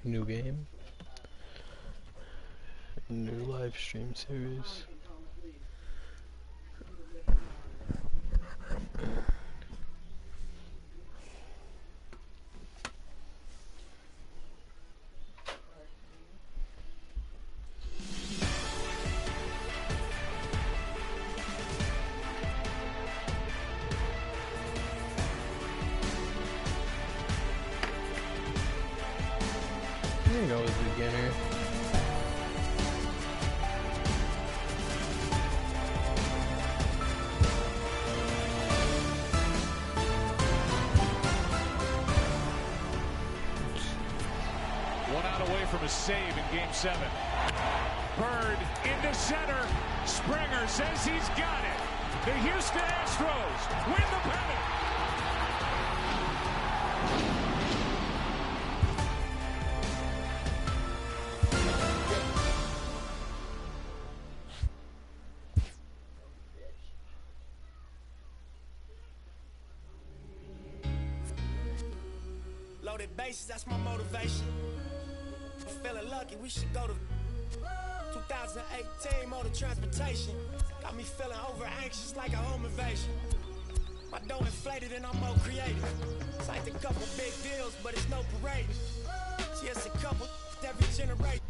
New game. New live stream series. There you go, beginner. One out away from a save in Game 7. Bird into center. Springer says he's got it. The Houston Astros win the pennant. Loaded bases, that's my motivation. Feeling lucky, we should go to 2018 motor transportation. Got me feeling over anxious like a home invasion. My dough inflated and I'm more creative. Signed a couple big deals, but it's no parade. See, it's a couple every generation.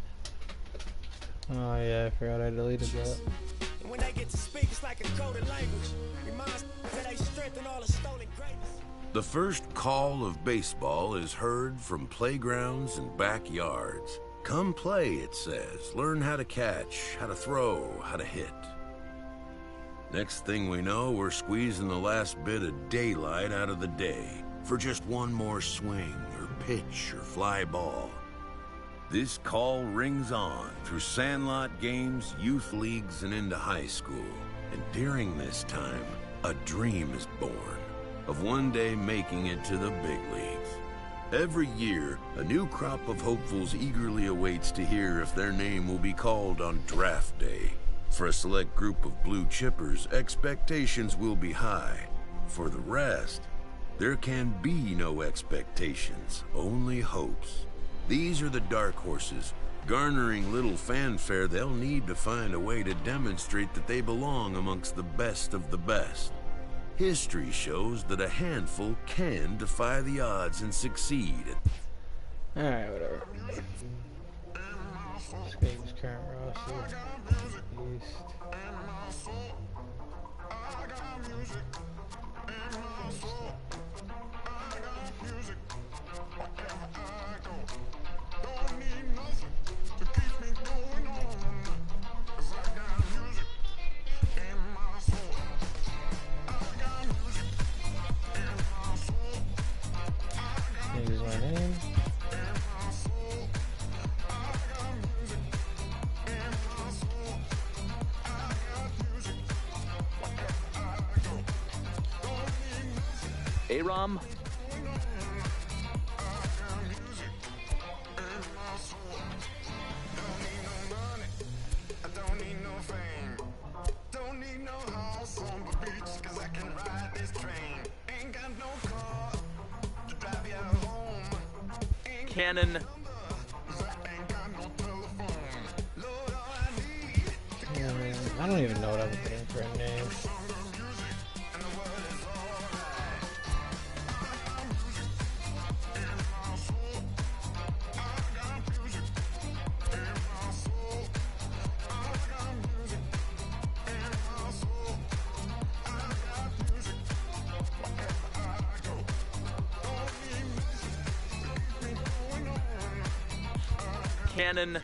Oh yeah, I forgot I deleted that. And when they get to speak, it's like a coded language. Reminds that they strengthen all the stolen greatness. The first call of baseball is heard from playgrounds and backyards. Come play, it says. Learn how to catch, how to throw, how to hit. Next thing we know, we're squeezing the last bit of daylight out of the day for just one more swing or pitch or fly ball. This call rings on through sandlot games, youth leagues, and into high school. And during this time, a dream is born of one day making it to the big leagues. Every year, a new crop of hopefuls eagerly awaits to hear if their name will be called on draft day. For a select group of blue chippers, expectations will be high. For the rest, there can be no expectations, only hopes. These are the dark horses, garnering little fanfare they'll need to find a way to demonstrate that they belong amongst the best of the best. History shows that a handful can defy the odds and succeed. Alright, whatever. This game's current roster. East. Use my name. Aram. Cannon. I don't even know what I'm putting for a name. Cannon.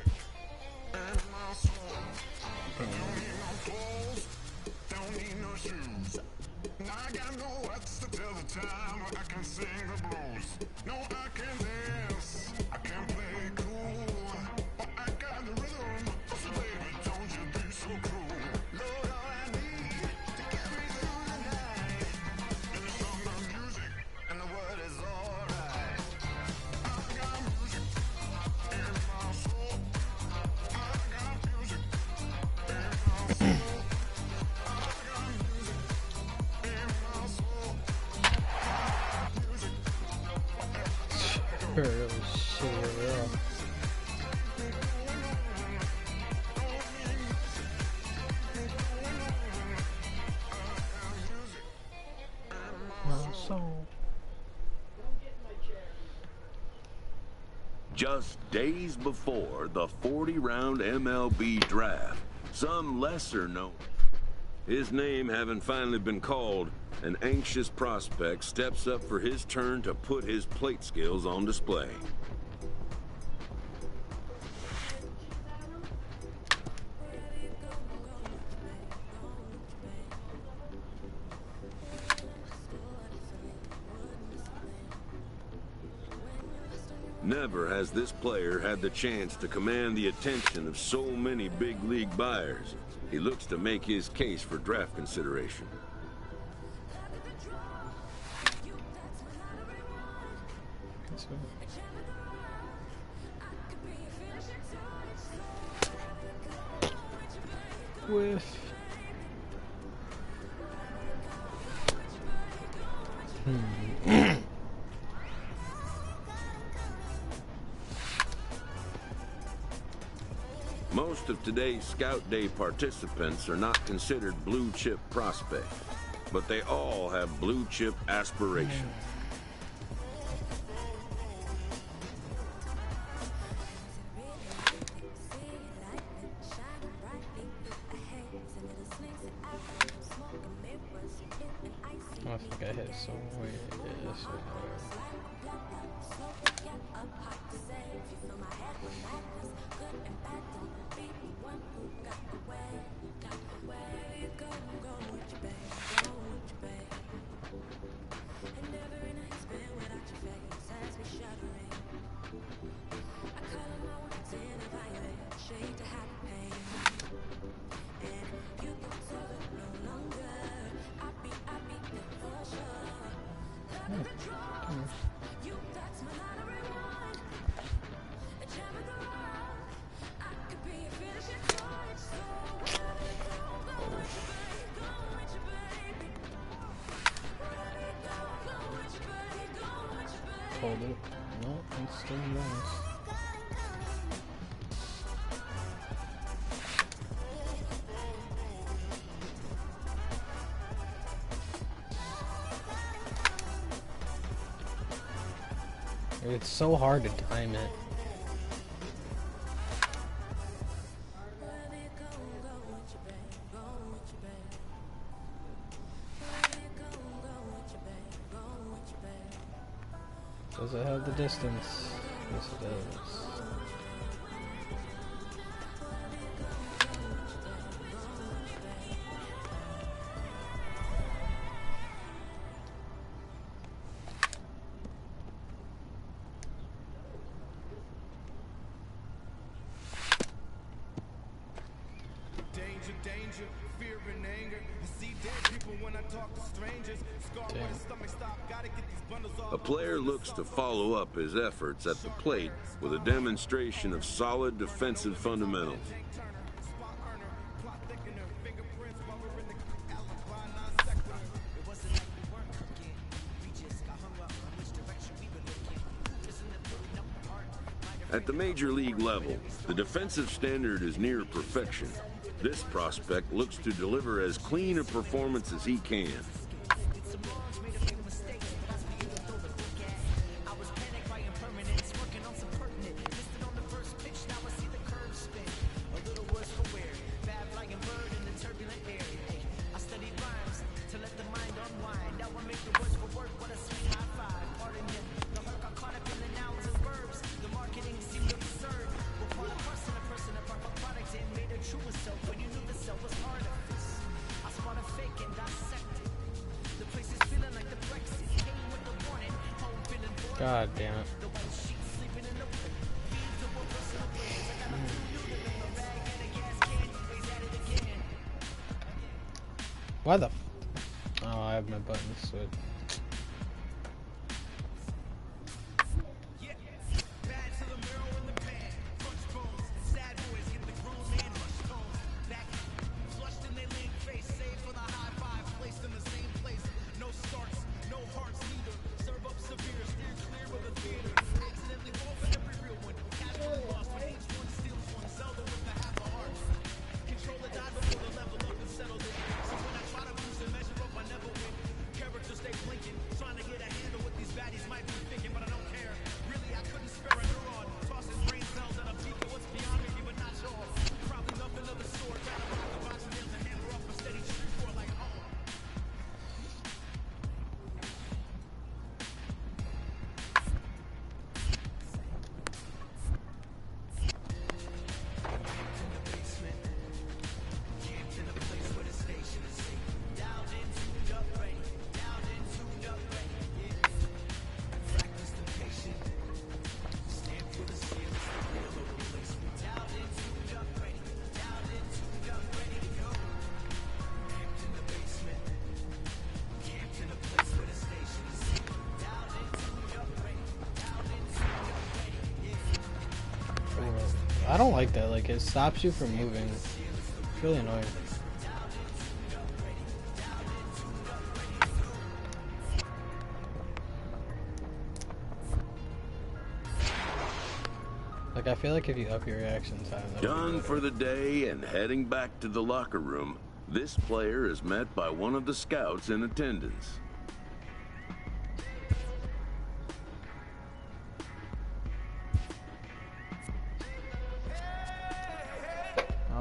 Just days before the 40-round MLB draft, some lesser known. His name having finally been called, an anxious prospect steps up for his turn to put his plate skills on display. Never has this player had the chance to command the attention of so many big league buyers. He looks to make his case for draft consideration. Whiff. Most of today's Scout Day participants are not considered blue chip prospects, but they all have blue chip aspirations. I think I hit somewhere. Yeah, somewhere. Hold it. No, it's still nice. It's so hard to time it. Does it have the distance? Yes, it does. Danger, fear and anger. I see dead people when I talk to strangers. Scar when the stomach stop, gotta get these bundles off. A player looks to follow up his efforts at the plate with a demonstration of solid defensive fundamentals. At the major league level, the defensive standard is near perfection. This prospect looks to deliver as clean a performance as he can. God damn it. Why the f— oh, I have my buttons switched. Stay I don't like that. Like, it stops you from moving. It's really annoying. Like, I feel like if you up your reaction time... Done for the day and heading back to the locker room, this player is met by one of the scouts in attendance.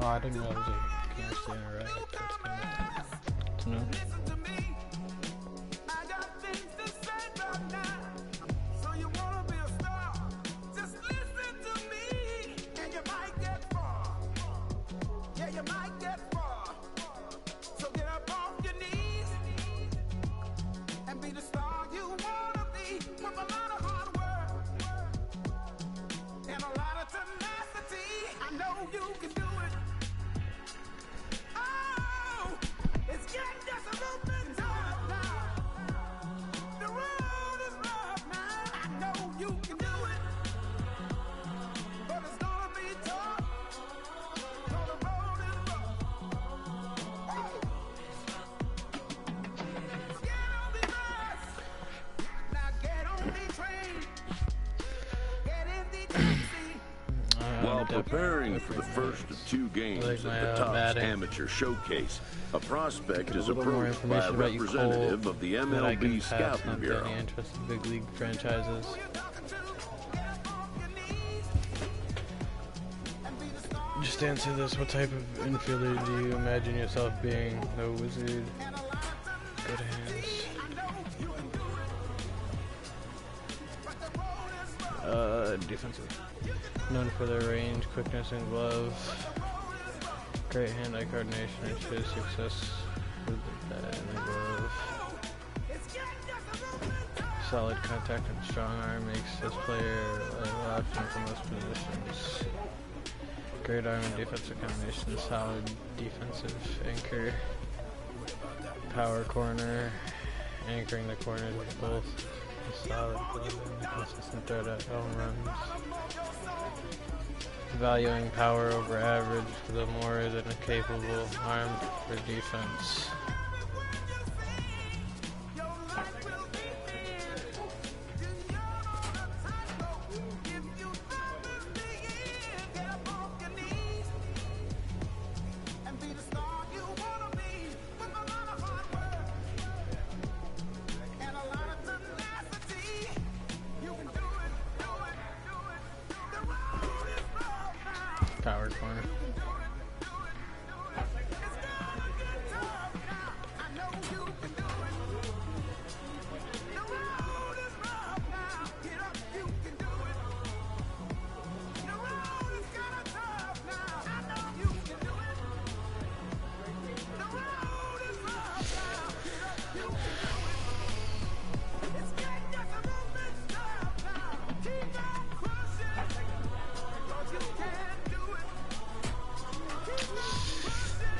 Oh, I didn't realize you can actually interact. That's good to know. While preparing for the first of 2 games at the Topps Amateur Showcase, a prospect is approached by a representative of the MLB Scouting Bureau. Any interest in big league franchises? Just answer this. What type of infielder do you imagine yourself being? No wizard. Good hands. Defensive. Known for their range, quickness, and glove. Great hand-eye coordination and shows success with the bat and the glove. Solid contact and strong arm makes this player an option for most positions. Great arm and defensive combination, solid defensive anchor. Power corner, anchoring the corners with both. Solid glove and consistent threat at home runs. Valuing power over average for the more than a capable arm for defense. Power corner.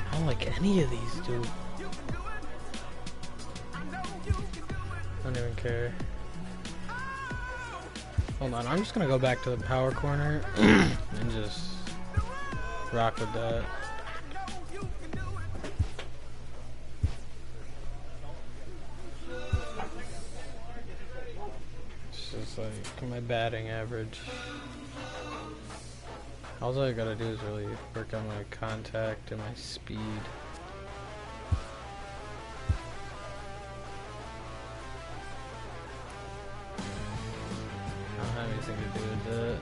I don't like any of these, dude. I don't even care. Hold on, I'm just gonna go back to the power corner and just rock with that. It's just like my batting average. All I gotta do is really work on my contact and my speed. I don't have anything to do with that.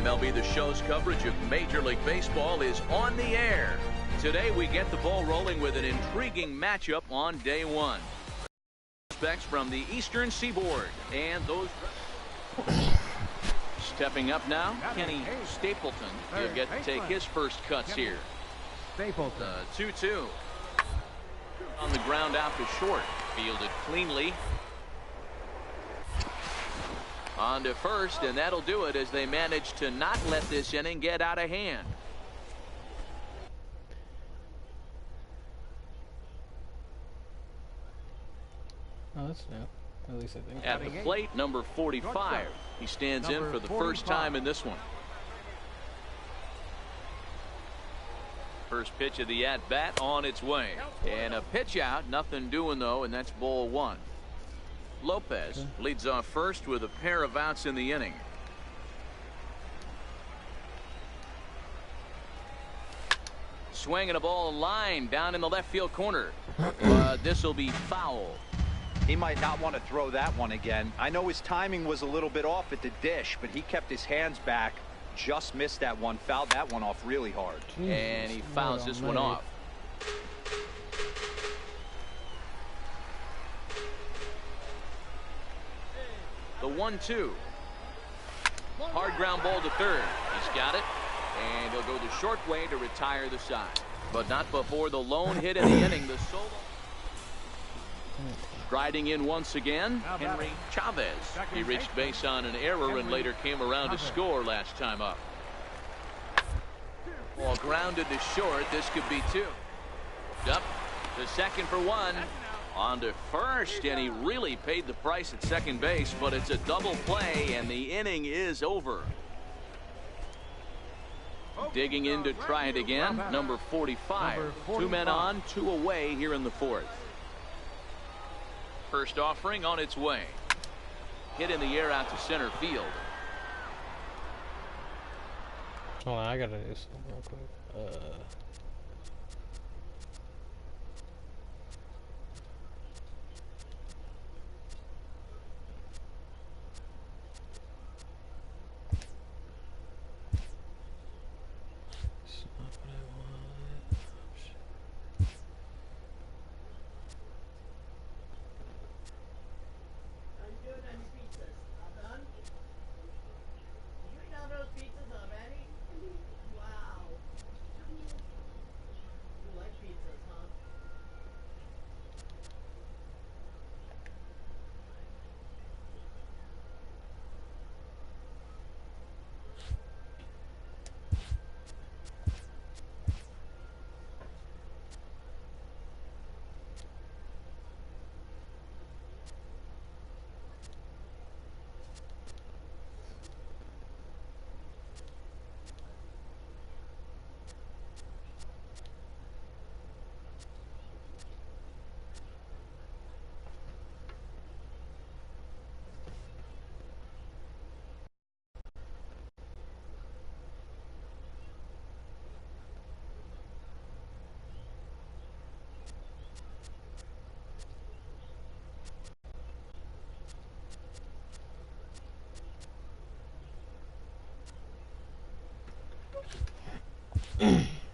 MLB The Show's coverage of Major League Baseball is on the air. Today we get the ball rolling with an intriguing matchup on day one. Prospects from the Eastern Seaboard, and those stepping up now, Kenny Stapleton. He'll get to take his first cuts here. Stapleton. 2-2. On the ground out to short. Fielded cleanly. On to first, and that'll do it as they manage to not let this inning get out of hand. Oh, that's new. At least I think. At the plate, number 45. He stands in for the first time in this one. First pitch of the at-bat on its way. And a pitch out. Nothing doing, though, and that's ball one. Lopez leads off first with a pair of outs in the inning. Swinging a ball line down in the left field corner. This will be foul. He might not want to throw that one again. I know his timing was a little bit off at the dish, but he kept his hands back. Just missed that one. Fouled that one off really hard. And he fouls this one off. The 1-2. Hard ground ball to third. He's got it. And he'll go the short way to retire the side. But not before the lone hit in the inning. The solo. Striding in once again, Henry Chavez. He reached base on an error and later came around to score last time up. Ball grounded to short. This could be two. Up to second for one. On to first, and he really paid the price at second base, but it's a double play, and the inning is over. Digging in to try it again, number 45. 2 men on, 2 away here in the fourth. First offering on its way. Hit in the air out to center field. Hold on, I gotta do something real quick. It's not what I want.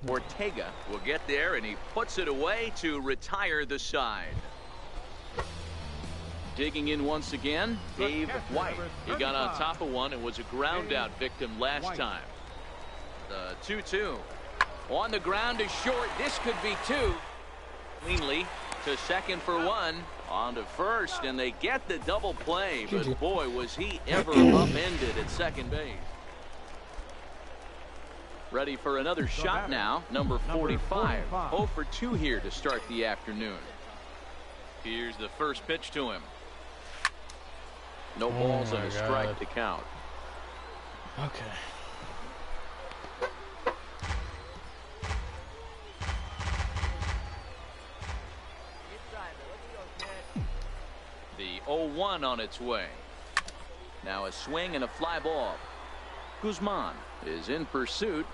Ortega will get there, and he puts it away to retire the side. Digging in once again, Dave White. He got on top of one and was a ground out victim last time. The 2-2. On the ground to short. This could be two. Cleanly to second for one. On to first, and they get the double play. But boy, was he ever upended at second base. Ready for another shot now, number 45. 0 for 2 here to start the afternoon. Here's the first pitch to him. No balls and a strike to count. Okay. The 0-1 on its way. Now a swing and a fly ball. Guzman is in pursuit.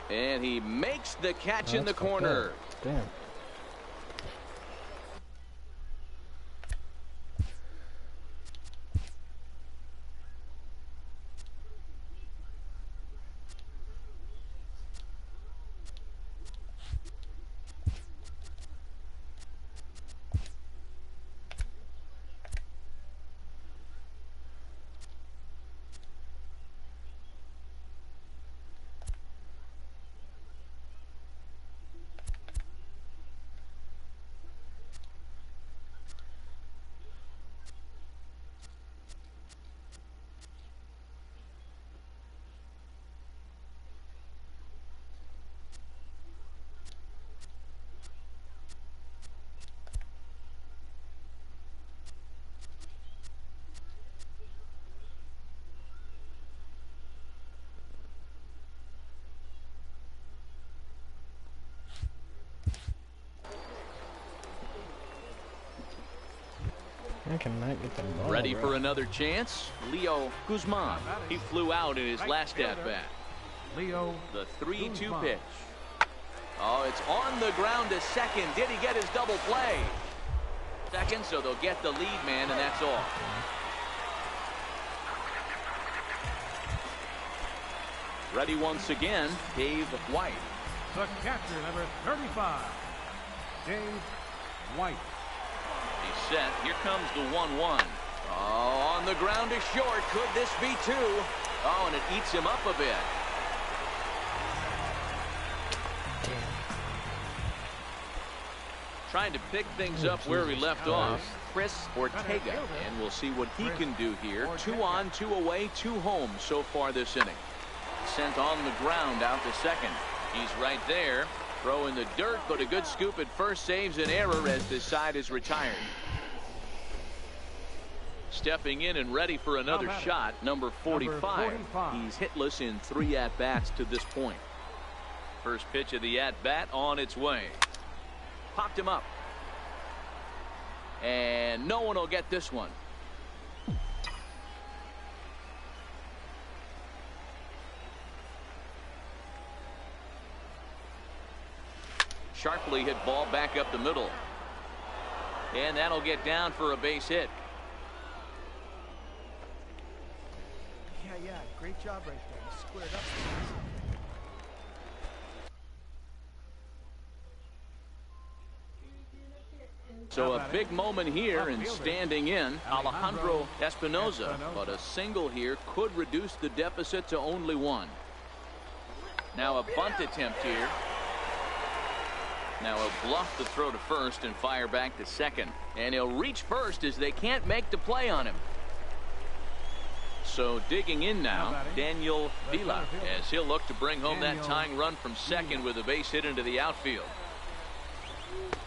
And he makes the catch in the corner. Damn. I cannot get the ball. Ready for another chance? Leo Guzman. He flew out in his last at-bat. Leo. The 3-2 pitch. Oh, it's on the ground to second. Did he get his double play? Second, so they'll get the lead man, and that's all. Ready once again, Dave White. The catcher, number 35, Dave White. He's set. Here comes the 1-1. Oh, on the ground to short. Could this be two? Oh, and it eats him up a bit. Trying to pick things up where we left off, Chris Ortega, and we'll see what he can do here. 2 on, 2 away, 2 home so far this inning. Sent on the ground out to second. He's right there, throw in the dirt, but a good scoop at first saves an error as this side is retired. Stepping in and ready for another shot, number 45. He's hitless in 3 at-bats to this point. First pitch of the at-bat on its way. Popped him up. And no one will get this one. Sharply hit ball back up the middle. And that'll get down for a base hit. Yeah, great job right there. You squared up. So a big moment here, and standing in Alejandro Espinoza, but a single here could reduce the deficit to only 1. Now a bunt attempt here. Now he'll bluff the throw to first and fire back to second, and he'll reach first as they can't make the play on him. So digging in now, Daniel Vila, as he'll look to bring home that tying run from second with a base hit into the outfield.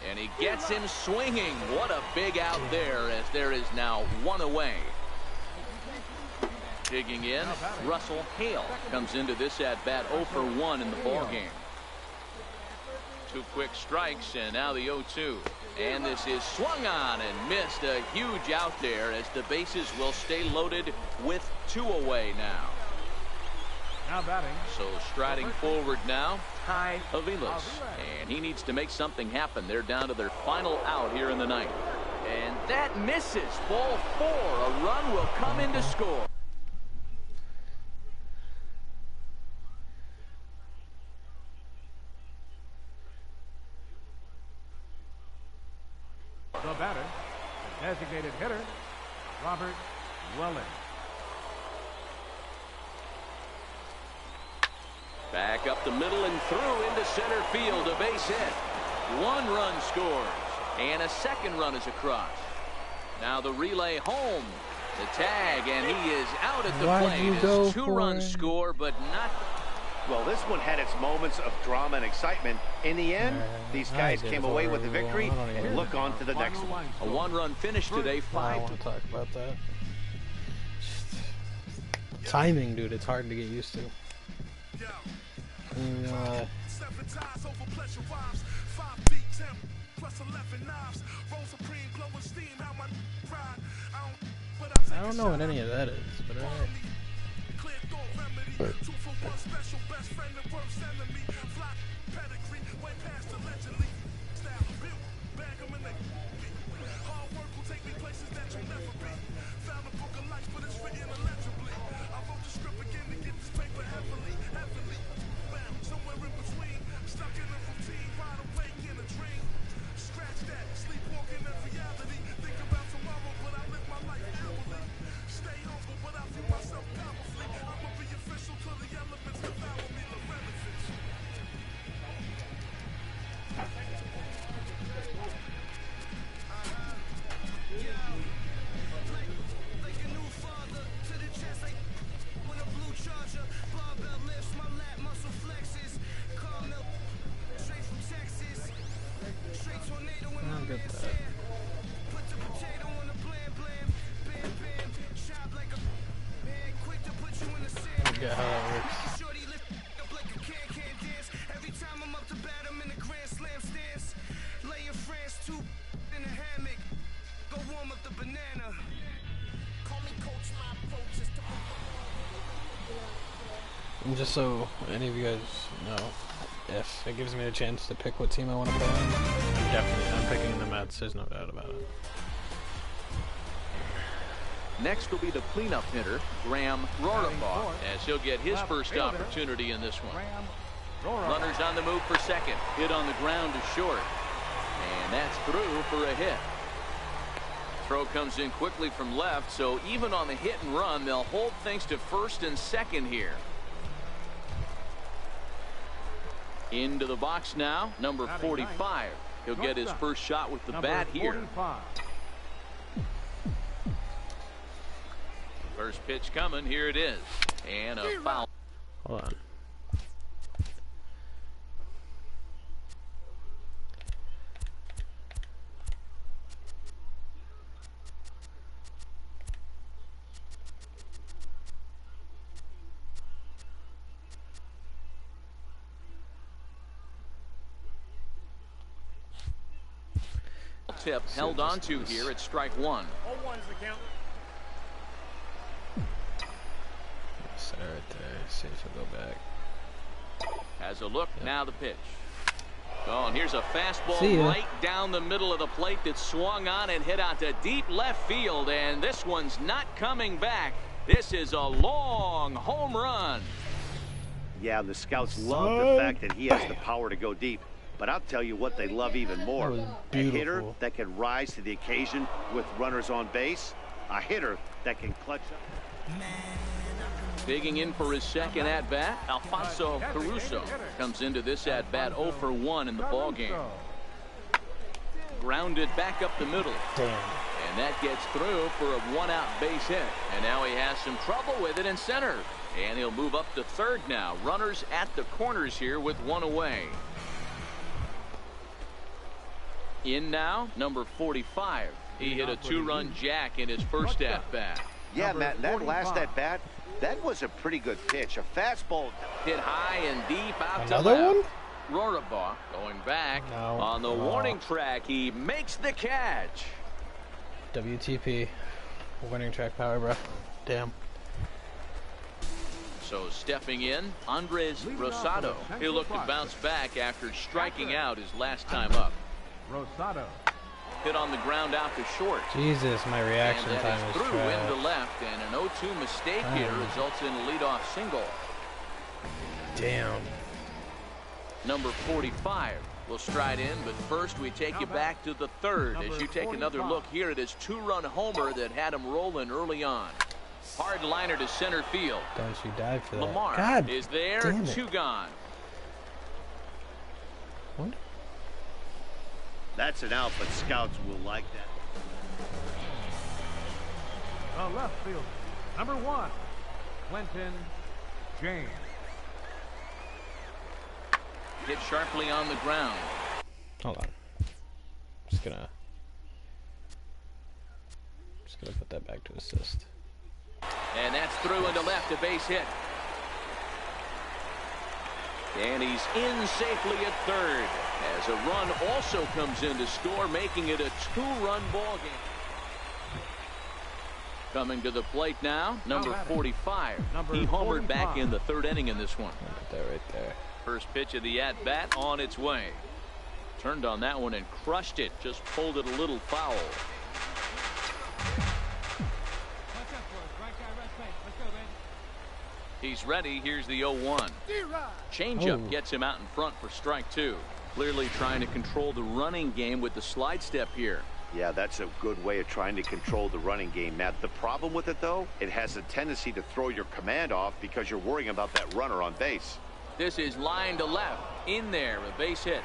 And he gets him swinging. What a big out there, as there is now 1 away. Digging in, Russell Hale comes into this at-bat 0 for 1 in the ballgame. 2 quick strikes, and now the 0-2. And this is swung on and missed. A huge out there, as the bases will stay loaded with 2 away now. Now batting. So striding forward now, Ty Aviles. And he needs to make something happen. They're down to their final out here in the ninth. And that misses. Ball 4. A run will come in to score. The batter, the designated hitter, Robert Welling. Back up the middle and through into center field. A base hit. 1 run scores. And a second run is across. Now the relay home. The tag, and he is out at the plate. It's 2-run score, but not. Well, this one had its moments of drama and excitement. In the end, these guys came away with the victory and look on to the next one. A 1-run finish today. 5. I want to talk about that. Timing, dude, it's hard to get used to. I don't know what any of that is, but alright. And just so any of you guys know, if it gives me a chance to pick what team I want to play on, I'm picking the Mets. There's no doubt about it. Next will be the cleanup hitter, Graham Rorabaugh, as he'll get his first opportunity in this one. Runners on the move for second. Hit on the ground to short. And that's through for a hit. Throw comes in quickly from left, so even on the hit and run, they'll hold things to first and second here. Into the box now, number 45. He'll get his first shot with the bat here. First pitch coming, here it is. And a foul. Hold on. Tip held on to here at strike one. 0-1's the count. Set right there. See if he'll go back. Has a look. Yep. Now the pitch. Oh, and here's a fastball right down the middle of the plate that swung on and hit out to deep left field. And this one's not coming back. This is a long home run. Yeah, the scouts love the fact that he has the power to go deep. But I'll tell you what they love even more. A hitter that can rise to the occasion with runners on base. A hitter that can clutch up. Digging in for his second at-bat, Alfonso Caruso comes into this at-bat 0 for 1 in the ballgame. Grounded back up the middle. Damn. And that gets through for a one-out base hit. And now he has some trouble with it in center. And he'll move up to third now. Runners at the corners here with one away. In now, number 45. He hit a two-run jack in his first at-bat. Yeah, Matt, that last at-bat, that was a pretty good pitch. A fastball. Hit high and deep out Another to left. one? Rorabaugh going back on the warning track. He makes the catch. WTP. Warning track power, bro. Damn. So stepping in, Andres Rosado. He'll look to bounce back after striking out his last time up. Rosado. Hit on the ground out to short. Jesus, my reaction and time is is through trash. into left, and an 0-2 mistake here results in a leadoff single. Damn. Number 45 will stride in, but first we take you back to the third as you take another look here at his two-run homer that had him rolling early on. Hard liner to center field. Don't you die for that. Lamar God is there, two gone. What? That's an out, but scouts will like that. The left fielder, number 1, Clinton James. Hit sharply on the ground. Hold on. Just gonna put that back to assist. And that's through into left, a base hit. And he's in safely at third as a run also comes in to score, making it a two-run ball game. Coming to the plate now, number 45. He homered back in the third inning in this one. I'll put that right there. First pitch of the at-bat on its way. Turned on that one and crushed it. Just pulled it a little foul. He's ready. Here's the 0-1. Changeup gets him out in front for strike two. Clearly trying to control the running game with the slide step here. Yeah, that's a good way of trying to control the running game, Matt. The problem with it, though, it has a tendency to throw your command off because you're worrying about that runner on base. This is line to left. In there, a base hit.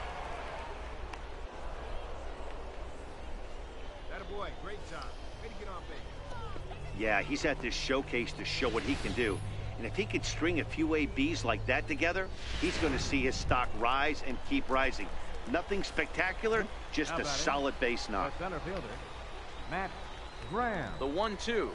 Attaboy, great job. Way to get on base. Yeah, he's at this showcase to show what he can do. And if he could string a few ABs like that together, he's going to see his stock rise and keep rising. Nothing spectacular, just a solid base knock. Center fielder, Matt Graham. The 1-2.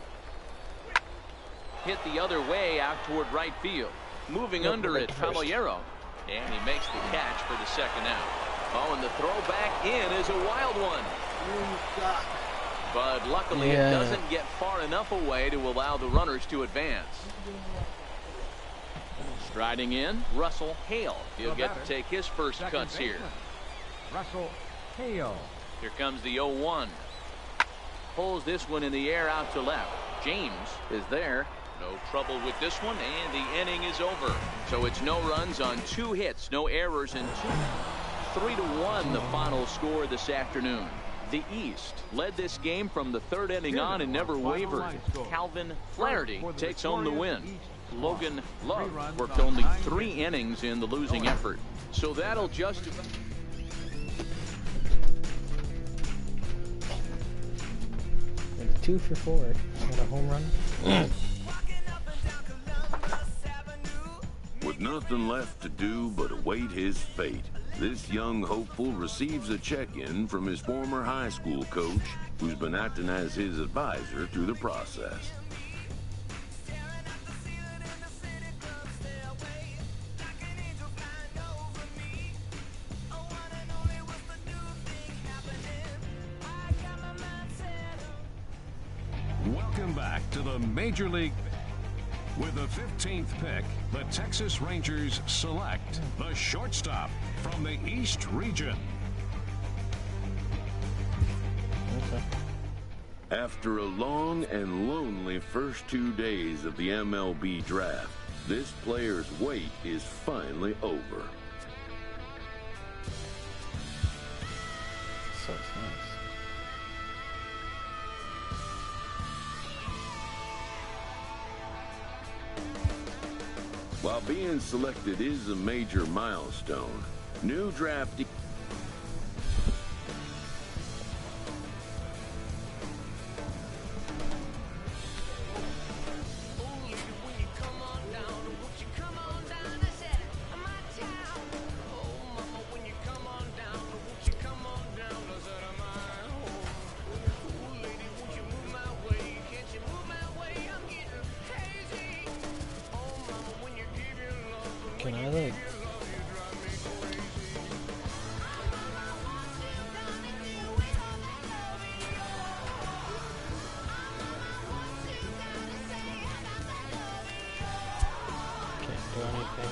Hit the other way out toward right field. Moving under it, Caballero. And he makes the catch for the second out. Oh, and the throw back in is a wild one. But luckily it doesn't get far enough away to allow the runners to advance. Riding in, Russell Hale. He'll get to take his first cuts here. Russell Hale. Here comes the 0-1. Pulls this one in the air out to left. James is there. No trouble with this one, and the inning is over. So it's no runs on 2 hits, no errors, and 3-1 the final score this afternoon. The East led this game from the 3rd inning on and never wavered. Calvin Flaherty takes home the win. Logan Love worked only 3 innings in the losing effort. So that'll justify. It's 2 for 4. Got a home run. With nothing left to do but await his fate, this young hopeful receives a check-in from his former high school coach, who's been acting as his advisor through the process. Welcome back to the Major League. With the 15th pick, the Texas Rangers select the shortstop from the East region. Okay. After a long and lonely first 2 days of the MLB draft, this player's wait is finally over. So it's nice. While being selected is a major milestone, new draftee Can I like? Can't do anything.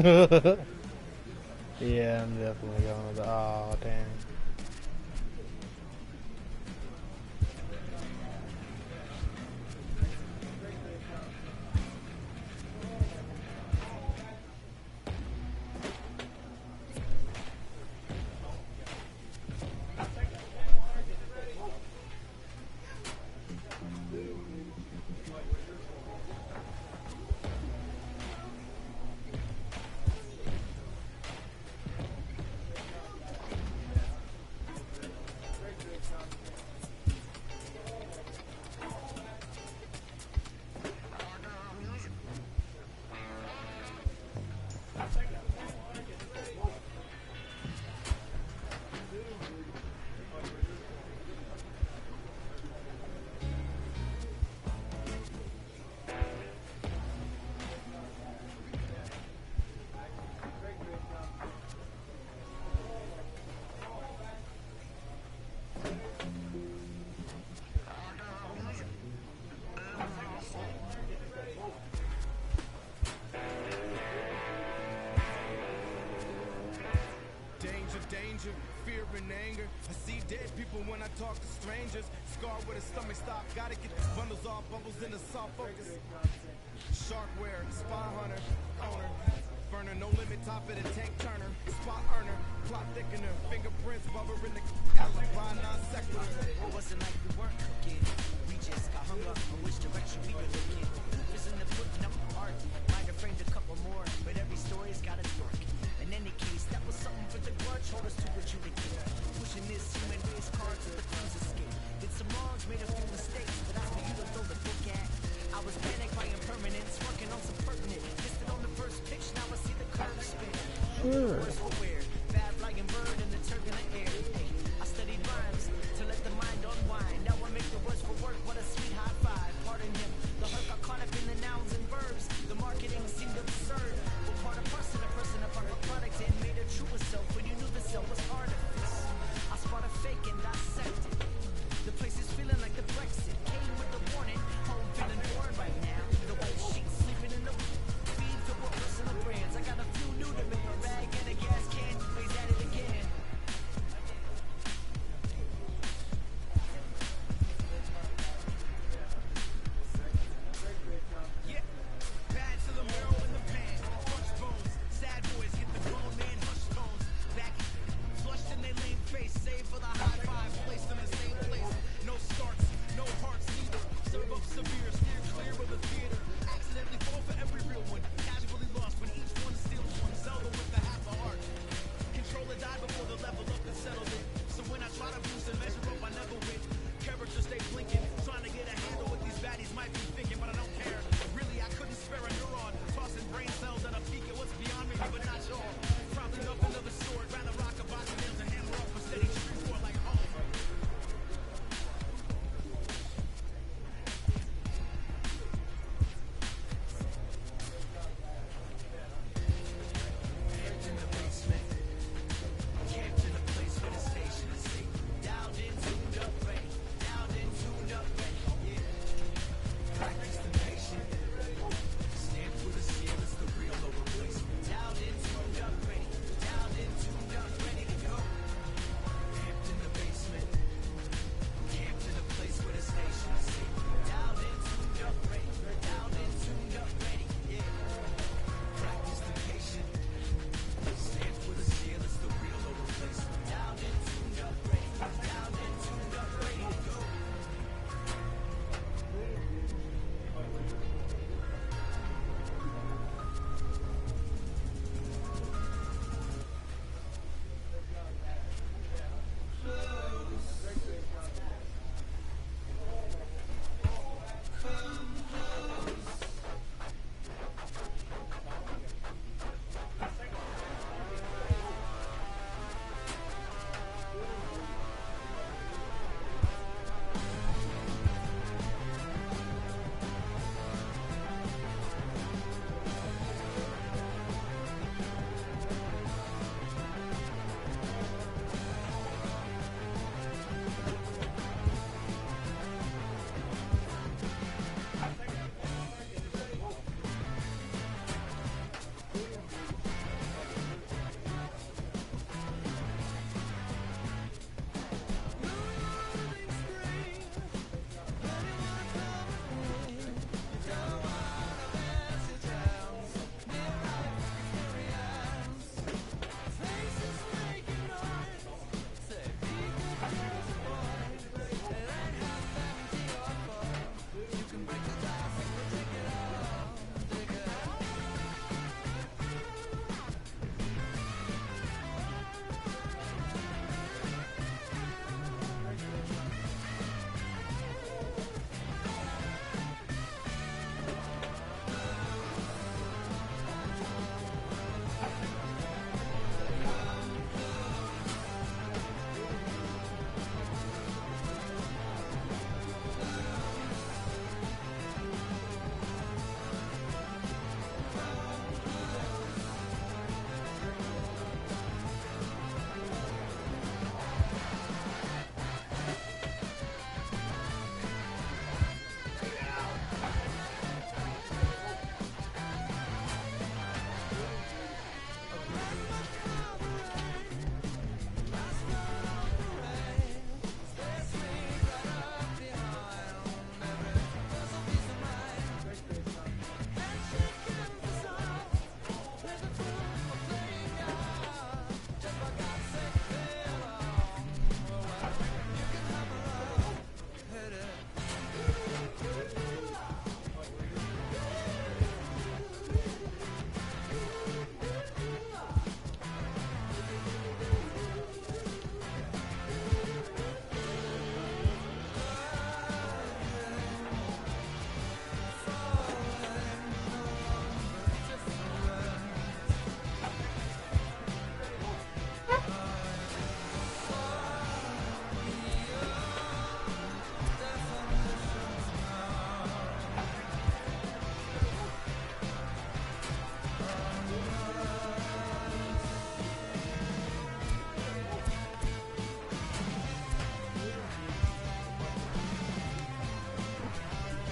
Yeah, I'm definitely going with the. Oh, damn. Danger, fear and anger. I see dead people when I talk to strangers. Scarred with a stomach stop, gotta get these bundles off, bubbles in the soft focus. Sharkware, spy hunter, owner. Burner, no limit, top of the tank turner. Spot earner, plot thickener. Fingerprints, bubble in the alibi, non sequitur. It wasn't like we weren't cooking. We just got hung up on which direction we were looking. Isn't the putting up art? Might have framed a couple more, but every story's got a dork. In any case, that was something for the grudge holders to adjudicate. Pushing this human race card to the cruise escape. Did some wrongs, made a few mistakes, but I for you to throw the book at. I was panicked by impermanence, working on some pertinent. Missed it on the first pitch, now I see the curve spin. Words for weird, bad flying bird in the turbulent air. Hey, I studied rhymes to let the mind unwind. Now I make the words for work, what a sweet high five. Pardon him, the hurt got caught up in the nouns and verbs. The marketing seemed absurd. We're part of person, a person, a part of product, and made a truer self when you knew the self was artifice. I spot a fake and dissect it. The place is feeling like the Brexit. Came with the warning, home feeling bored right now. The white sheets sleeping in the feed to what personal brands. I got a few new to make a rag and a gas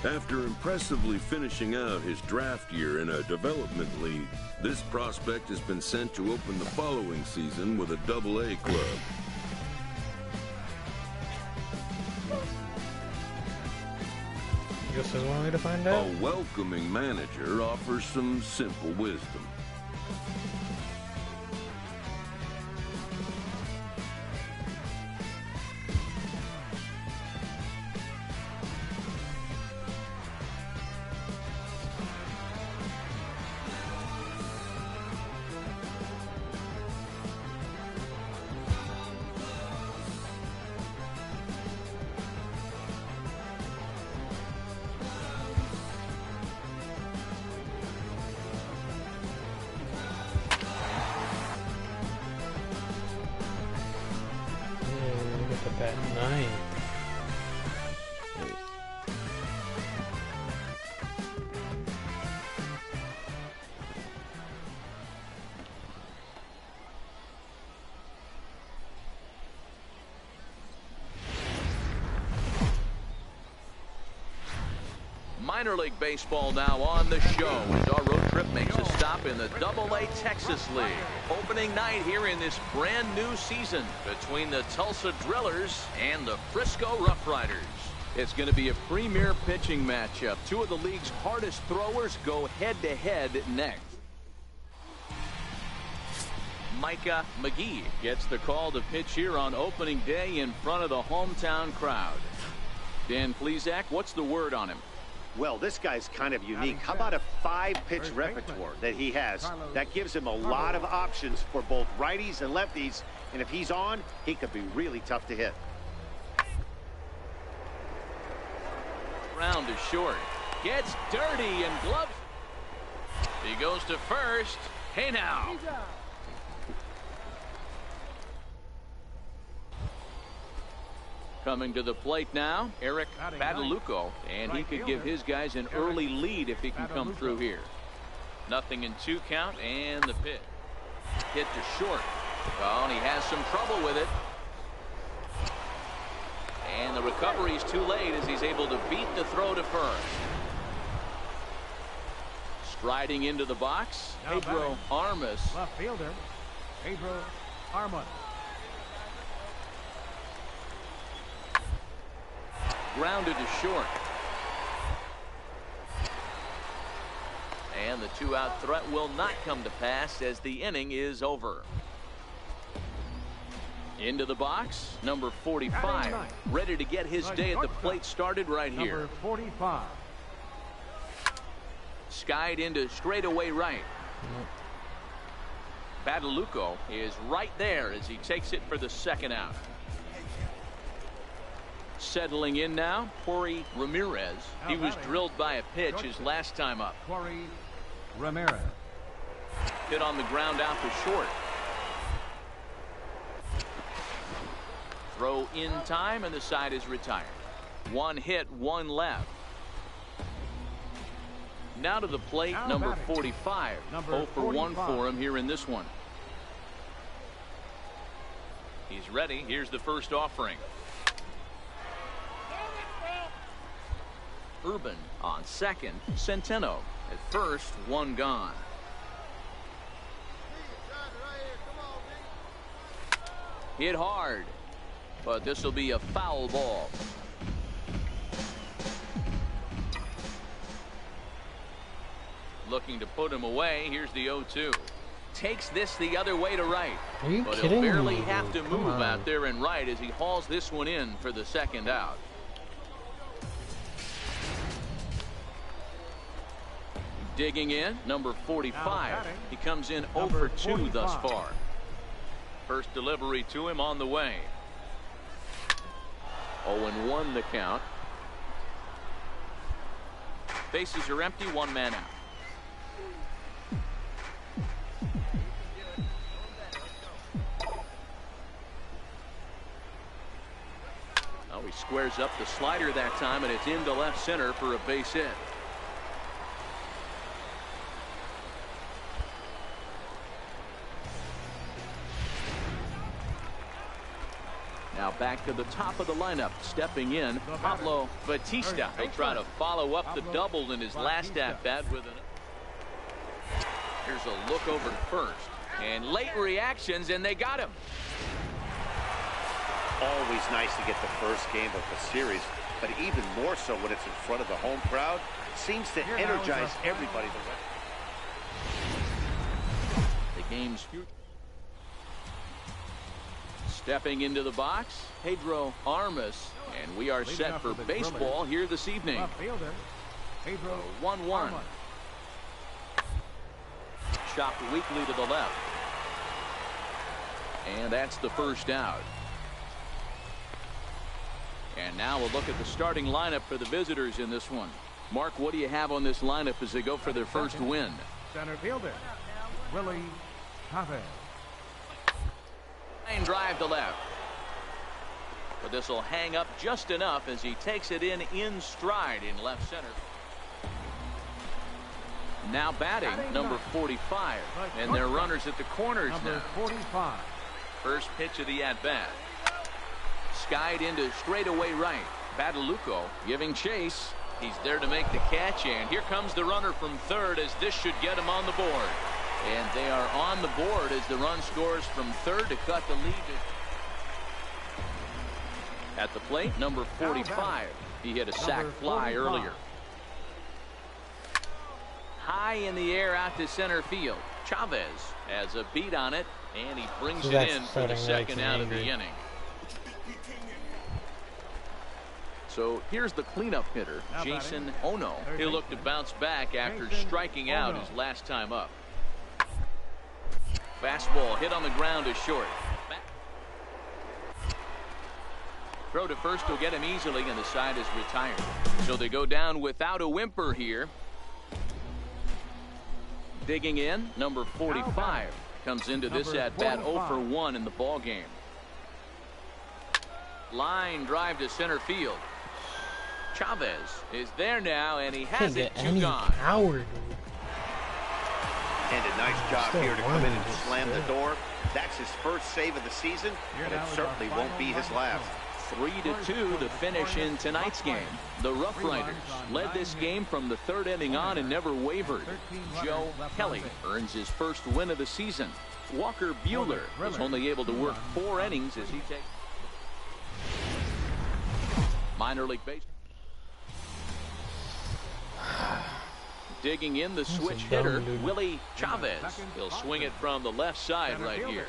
After impressively finishing out his draft year in a development league, this prospect has been sent to open the following season with a Double-A club. I guess there's one way to find out. A welcoming manager offers some simple wisdom. At 9. Minor League Baseball now on the show as our road trip makes a stop in the Double-A Texas League. Opening night here in this brand new season between the Tulsa Drillers and the Frisco Rough Riders. It's going to be a premier pitching matchup. Two of the league's hardest throwers go head-to-head next. Micah McGee gets the call to pitch here on opening day in front of the hometown crowd. Dan Plesac, what's the word on him? Well, this guy's kind of unique. How about a 5-pitch repertoire that he has? That gives him a lot of options for both righties and lefties. And if he's on, he could be really tough to hit. Round is short. Gets dirty and glove. He goes to first. Hey now. Coming to the plate now, Eric Badalucco, and he could give his guys an early lead if he can come through here. Nothing in 2 count, and the pitch. Hit to short. Oh, and he has some trouble with it. And the recovery's too late as he's able to beat the throw to first. Striding into the box, Pedro Armas. Left fielder, Pedro Armas. Grounded to short. And the 2-out threat will not come to pass as the inning is over. Into the box, number 45, ready to get his day at the plate started right here. Number 45. Skied into straightaway right. Badalucco is right there as he takes it for the 2nd out. Settling in now, Corey Ramirez. He was drilled by a pitch his last time up. Corey Ramirez. Hit on the ground out to short. Throw in time, and the side is retired. 1 hit, 1 left. Now to the plate, number 45. 0 for 1 for him here in this one. He's ready. Here's the first offering. Urban on second. Centeno at first. 1 gone. Hit hard, but this will be a foul ball. Looking to put him away. Here's the 0-2. Takes this the other way to right. Are you but kidding he'll barely me? have to Come move on. out there and right as he hauls this one in for the 2nd out. Digging in, number 45. He comes in 0 for 2 thus far. First delivery to him on the way. 0-1 the count. Bases are empty, 1 man out. Oh, he squares up the slider that time, and it's into left center for a base hit. Now back to the top of the lineup. Stepping in, Pablo Batista. He'll try to follow up the double in his last at-bat with an... Here's a look over to first. And late reactions, and they got him. Always nice to get the first game of the series, but even more so when it's in front of the home crowd. Seems to energize everybody. The game's future. Stepping into the box, Pedro Armas, and we are set for baseball here this evening. 1-1. Chopped weakly to the left. And that's the first out. And now we'll look at the starting lineup for the visitors in this one. Mark, what do you have on this lineup as they go for their first win? Center fielder, Willie Chavez. Line drive to left. But this will hang up just enough as he takes it in stride in left center. Now batting, number 45. And their runners at the corners now. 45. First pitch of the at-bat. Skied into straightaway right. Badalucco giving chase. He's there to make the catch, and here comes the runner from third as this should get him on the board. And they are on the board as the run scores from third to cut the lead. At the plate, number 45. He hit a sac fly earlier. High in the air out to center field. Chavez has a beat on it, and he brings it in for the second out of the inning. So here's the cleanup hitter, Jason Ono. He'll look to bounce back after striking out his last time up. Fastball hit on the ground to short. Throw to first will get him easily, and the side is retired. So they go down without a whimper here. Digging in, number 45 comes into this at-bat 0 for 1 in the ball game. Line drive to center field. Chavez is there now, and he has it two gone. Howard. And a nice job here to come in and slam the door. That's his first save of the season, and it certainly won't be his last. 3-2 the finish in tonight's game. The Rough Riders led this game from the third inning on and never wavered. Joe Kelly earns his first win of the season. Walker Buehler was only able to work 4 innings as he takes minor league baseball. Digging in the switch hitter, Willie Chavez. He'll swing it from the left side right here.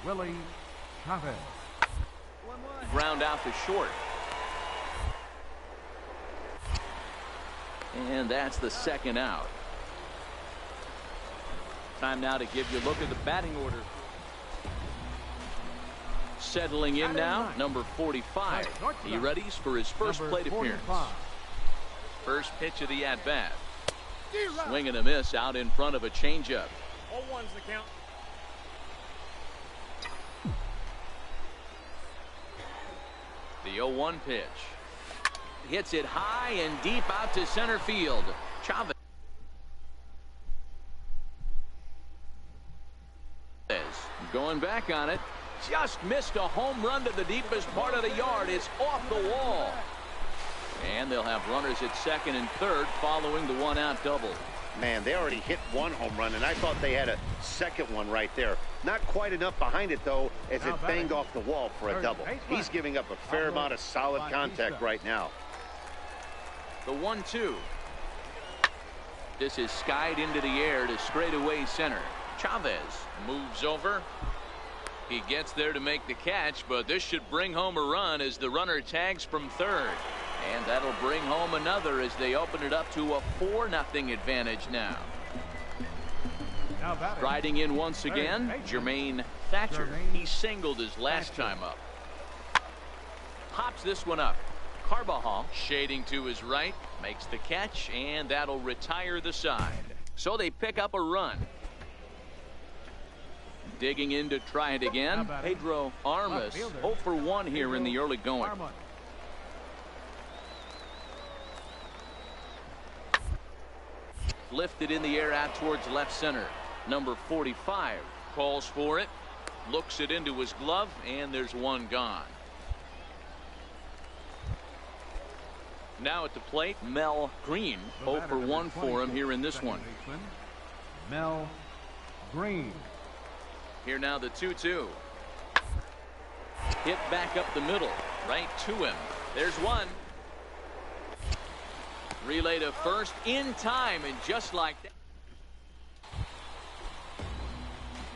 Willie Chavez. Ground out to short. And that's the second out. Time now to give you a look at the batting order. Settling in now, number 45. He readies for his first plate appearance. First pitch of the at-bat. Swing and a miss out in front of a changeup. 0-1's the count. The 0-1 pitch. Hits it high and deep out to center field. Chavez going back on it. Just missed a home run to the deepest part of the yard. It's off the wall. And they'll have runners at second and third following the one-out double. Man, they already hit one home run, and I thought they had a second one right there. Not quite enough behind it, though, as it banged off the wall for a double. He's giving up a fair amount of solid contact right now. The 1-2. This is skied into the air to straightaway center. Chavez moves over. He gets there to make the catch, but this should bring home a run as the runner tags from third. And that'll bring home another as they open it up to a 4-0 advantage now. Riding in once again, Jermaine Thatcher. He singled his last time up. Pops this one up. Carbajal shading to his right, makes the catch, and that'll retire the side. So they pick up a run. Digging in to try it again, Pedro Armas, 0 for 1 here in the early going. Lifted in the air out towards left center. Number 45 calls for it, looks it into his glove, and there's one gone. Now at the plate, Mel Green. 0 for 1 for him here in this one. Mel Green. Here now the 2-2. Hit back up the middle, right to him. There's one. Relay to first in time, and just like that.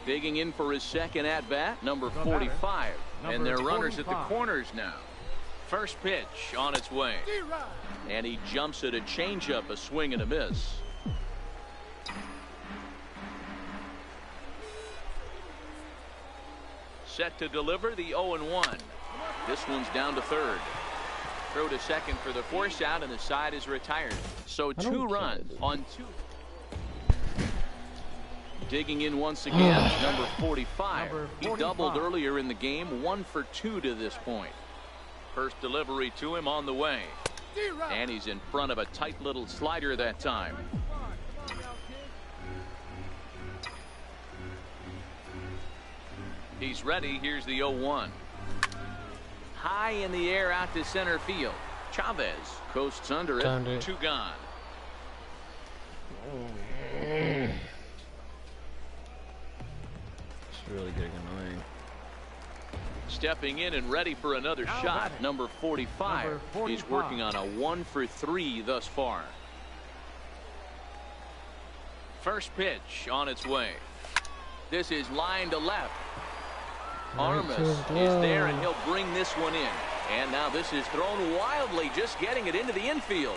Digging in for his second at-bat, number 45. And they're runners at the corners now. First pitch on its way. And he jumps at a changeup, a swing and a miss. Set to deliver the 0-1. This one's down to third. Throw to second for the force out, and the side is retired. So 2 runs on 2. Digging in once again, number 45. He doubled earlier in the game, 1 for 2 to this point. First delivery to him on the way. And he's in front of a tight little slider that time. He's ready. Here's the 0-1. High in the air out to center field. Chavez coasts under it. 2 gone. It's really getting annoying. Stepping in and ready for another shot, number 45. He's working on a 1 for 3 thus far. First pitch on its way. This is line to left. Armas is there, and he'll bring this one in. And now this is thrown wildly, just getting it into the infield.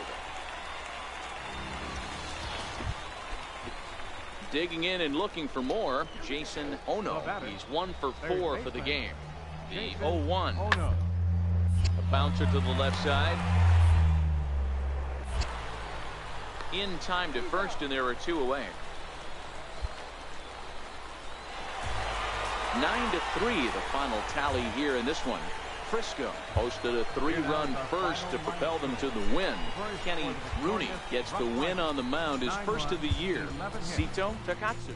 Digging in and looking for more, Jason Ono. He's 1 for 4 for the game. The 0-1. A bouncer to the left side. In time to first, and there are 2 away. 9-3 the final tally here in this one. Frisco posted a 3-run first to propel them to the win. Kenny Rooney gets the win on the mound, his first of the year. Sito Takatsu.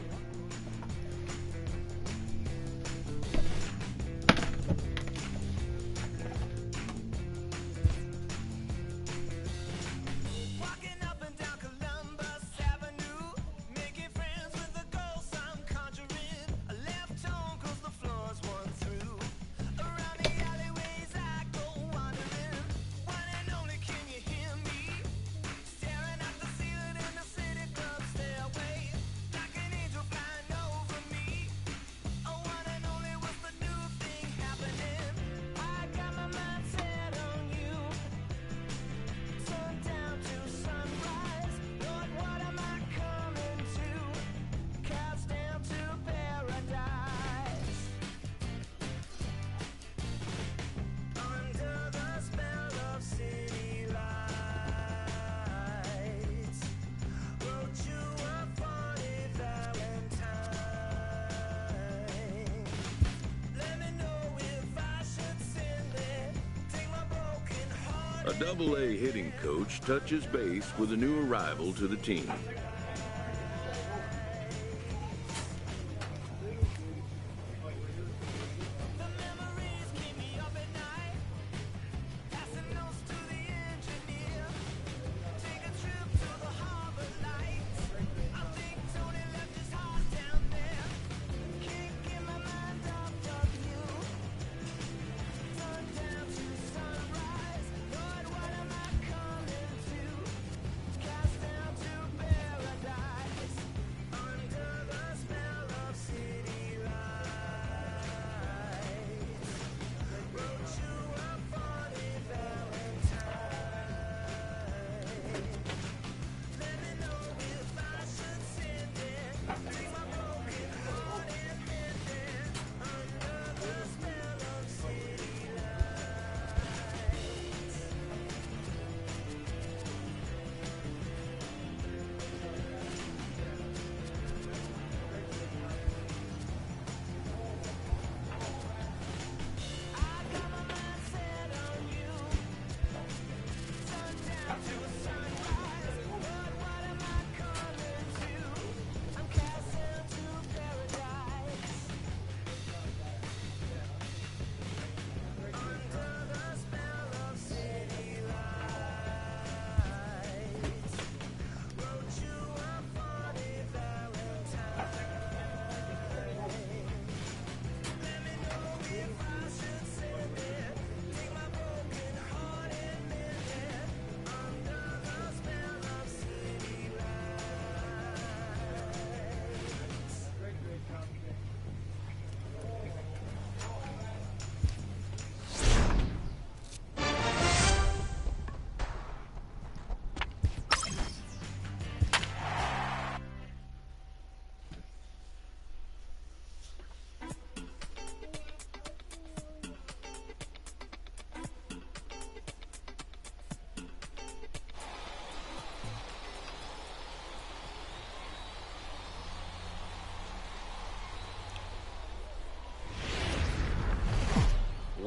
A Double-A hitting coach touches base with a new arrival to the team.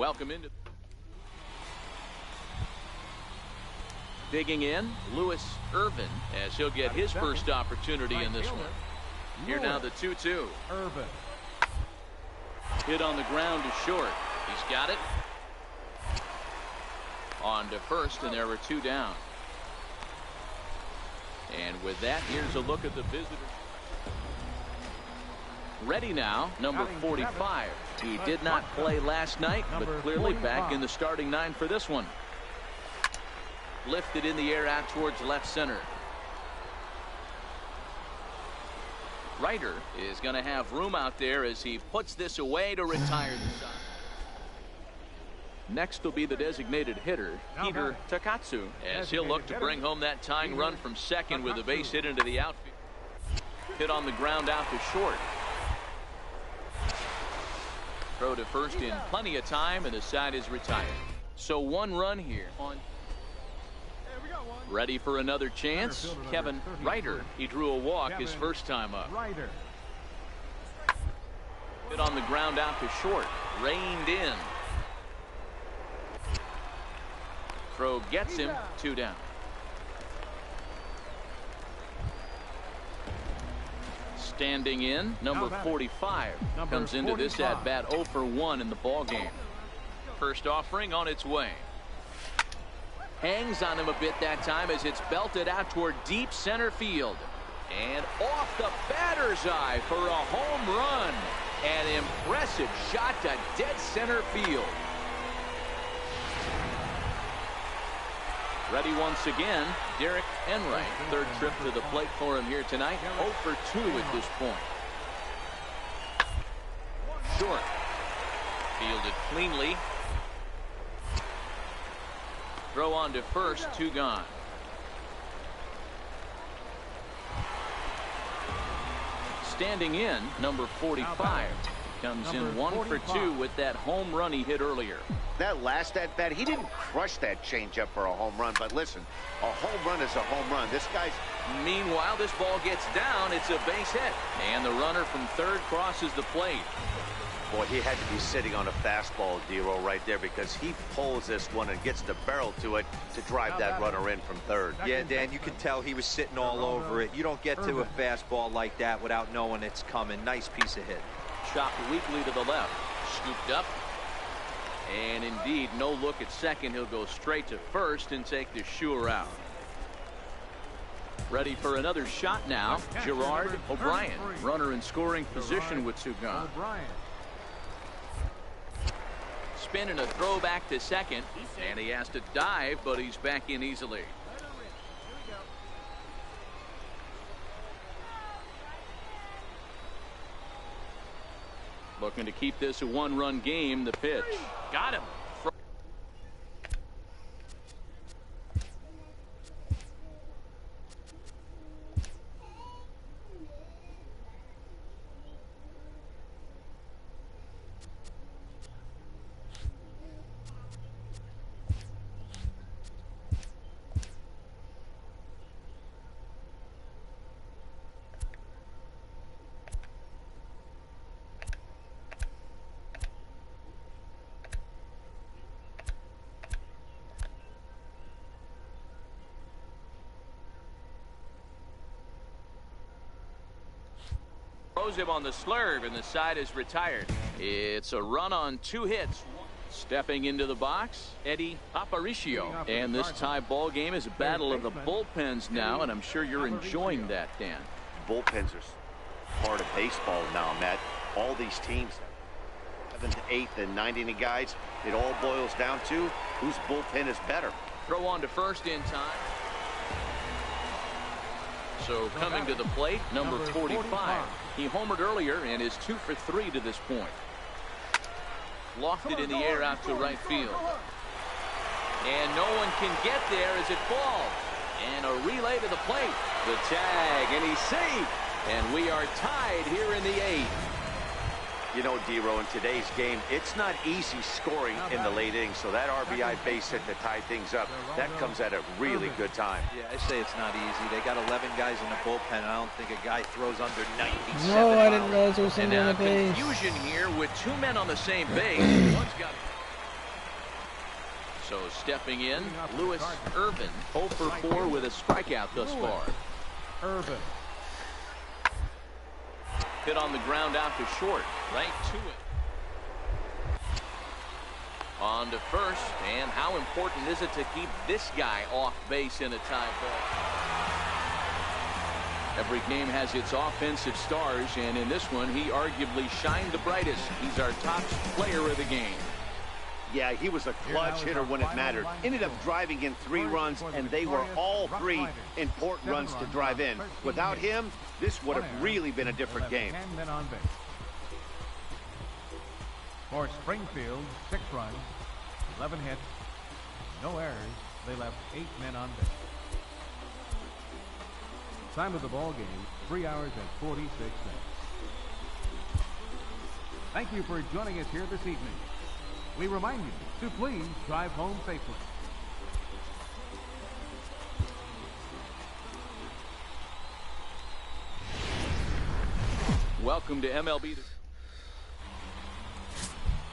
Welcome into digging in, Lewis Irvin, as he'll get his first opportunity in this one. Here now the 2-2. Irvin. Hit on the ground is short. He's got it. On to first, and there were 2 down. And with that, here's a look at the visitors. Ready now, number 45. He did not play last night, but clearly back in the starting 9 for this one. Lifted in the air out towards left center. Ryder is going to have room out there as he puts this away to retire the side. Next will be the designated hitter, Peter Takatsu, as he'll look to bring home that tying run from second with a base hit into the outfield. Hit on the ground out to short. Throw to first in plenty of time, and the side is retired. So 1 run here on. Ready for another chance, Kevin Ryder. He drew a walk his first time up. Hit on the ground out to short. Reined in. Throw gets him, 2 down. Standing in, number 45 comes into this at bat 0 for 1 in the ball game. First offering on its way. Hangs on him a bit that time as it's belted out toward deep center field. And off the batter's eye for a home run. An impressive shot to dead center field. Ready once again, Derek Enright. 3rd trip to the plate for him here tonight. 0 for 2 at this point. Short. Fielded cleanly. Throw on to first, 2 gone. Standing in, number 45. Comes in 1 for 2 with that home run he hit earlier. That last at bat, he didn't crush that changeup for a home run, but listen, a home run is a home run. This guy's. Meanwhile, this ball gets down. It's a base hit. And the runner from third crosses the plate. Boy, he had to be sitting on a fastball, D-Roll, right there, because he pulls this one and gets the barrel to it to drive that runner in from third. Yeah, Dan, you can tell he was sitting all over it. You don't get to a fastball like that without knowing it's coming. Nice piece of hit. Chopped weakly to the left. Scooped up. And indeed, no look at second. He'll go straight to first and take the Shure out. Ready for another shot now. Gerard O'Brien. Runner in scoring position with 2 gone. Spin and a throw back to second, and he has to dive, but he's back in easily. Looking to keep this a 1-run game. The pitch. Got him. Throws him on the slurve, and the side is retired. It's a run on 2 hits. Stepping into the box, Eddie Aparicio. And this tie ball game is a battle of the bullpens now, and I'm sure you're enjoying that, Dan. Bullpens are part of baseball now, Matt. All these teams, 7th, 8th, and 9th inning guys, it all boils down to whose bullpen is better. Throw on to first in time. So coming to the plate, number 45. He homered earlier and is 2 for 3 to this point. Lofted in the air out to right field. And no one can get there as it falls. And a relay to the plate. The tag, and he's safe. And we are tied here in the 8th. You know, D-Row, in today's game, it's not easy scoring in the late innings, so that RBI base hit to tie things up, that comes at a really good time. Yeah, I say it's not easy. They got 11 guys in the bullpen, and I don't think a guy throws under 97. No, I didn't realize there was something on the base. Confusion here with 2 men on the same base. One's got So stepping in, Lewis Irvin, 0 for 4 with a strikeout thus far. Irvin. Hit on the ground out to short, right to it. On to first, and how important is it to keep this guy off base in a tie ball? Every game has its offensive stars, and in this one, he arguably shined the brightest. He's our top player of the game. Yeah, he was a clutch hitter when it mattered. Ended up driving in 3 runs, and they were all 3 important runs to drive in. Without him, this would have really been a different game. 10 men on base. For Springfield, 6 runs, 11 hits, no errors. They left 8 men on base. Time of the ball game, 3 hours and 46 minutes. Thank you for joining us here this evening. We remind you to please drive home safely. Welcome to MLB.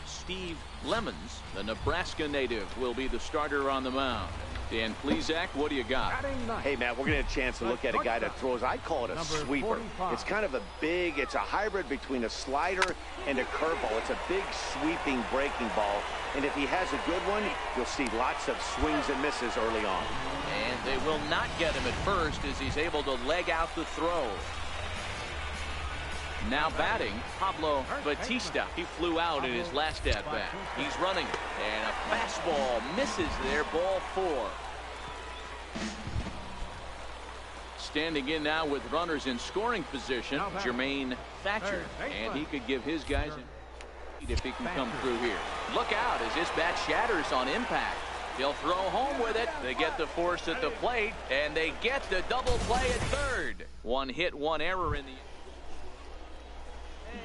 Steve Lemons, the Nebraska native, will be the starter on the mound. Dan Plesac, what do you got? Hey, Matt, we're going to get a chance to look at a guy that throws, I call it a sweeper. It's kind of it's a hybrid between a slider and a curveball. It's a big sweeping breaking ball. And if he has a good one, you'll see lots of swings and misses early on. And they will not get him at first as he's able to leg out the throw. Now batting, Pablo Batista. He flew out in his last at-bat. He's running, and a fastball misses there, ball 4. Standing in now with runners in scoring position, Jermaine Thatcher, and he could give his guys a lead if he can come through here. Look out as this bat shatters on impact. He'll throw home with it. They get the force at the plate, and they get the double play at third. 1 hit, 1 error in the...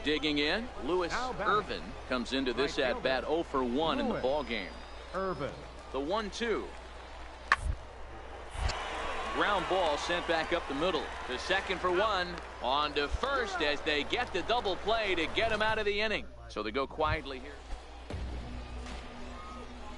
Digging in, Lewis Irvin comes into this at-bat 0 for 1 in the ball game. Irvin. The 1-2. Ground ball sent back up the middle. The second for 1. On to first as they get the double play to get him out of the inning. So they go quietly here.